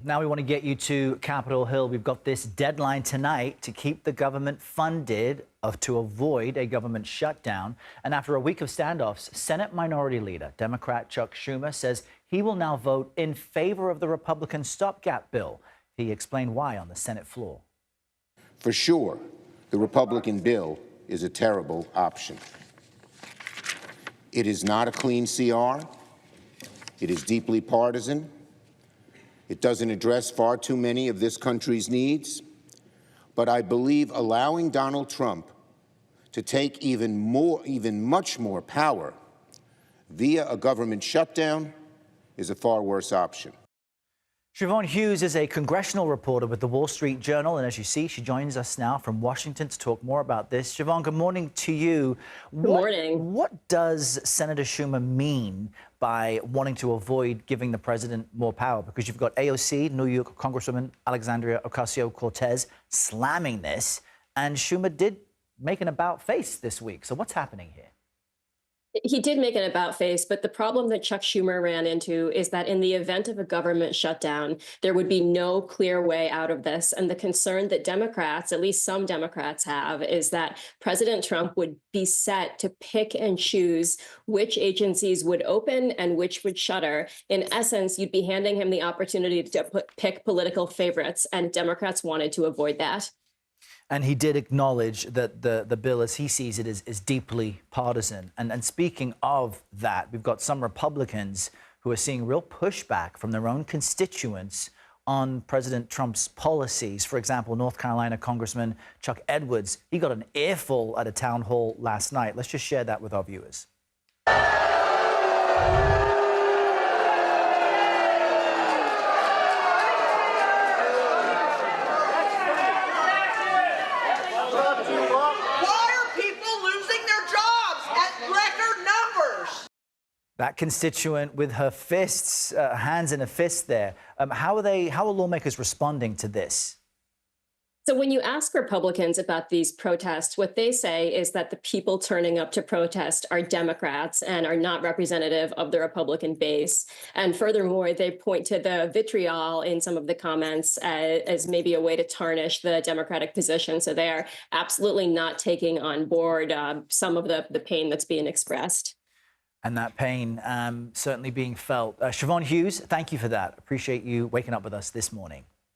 Now we want to get you to Capitol Hill. We've got this deadline tonight to keep the government funded to avoid a government shutdown. And after a week of standoffs, Senate Minority Leader, Democrat Chuck Schumer, says he will now vote in favor of the Republican stopgap bill. He explained why on the Senate floor. For sure, the Republican bill is a terrible option. It is not a clean CR. It is deeply partisan. It doesn't address far too many of this country's needs. But I believe allowing Donald Trump to take even much more power via a government shutdown is a far worse option. Siobhan Hughes is a congressional reporter with the Wall Street Journal, and as you see, she joins us now from Washington to talk more about this. Siobhan, good morning to you. Good morning. What does Senator Schumer mean by wanting to avoid giving the president more power? Because you've got AOC, New York Congresswoman Alexandria Ocasio-Cortez, slamming this, and Schumer did make an about-face this week. So what's happening here? He did make an about-face, but the problem that Chuck Schumer ran into is that in the event of a government shutdown, there would be no clear way out of this. And the concern that Democrats, at least some Democrats have, is that President Trump would be set to pick and choose which agencies would open and which would shutter. In essence, you'd be handing him the opportunity to pick political favorites, and Democrats wanted to avoid that. And he did acknowledge that the bill, as he sees it, is deeply partisan. And speaking of that, we've got some Republicans who are seeing real pushback from their own constituents on President Trump's policies. For example, North Carolina Congressman Chuck Edwards, he got an earful at a town hall last night. Let's just share that with our viewers. That constituent with her fists, hands in a fist there. How are lawmakers responding to this? So when you ask Republicans about these protests, what they say is that the people turning up to protest are Democrats and are not representative of the Republican base. And furthermore, they point to the vitriol in some of the comments as maybe a way to tarnish the Democratic position. So they are absolutely not taking on board some of the pain that's being expressed. And that pain certainly being felt. Siobhan Hughes, thank you for that. Appreciate you waking up with us this morning.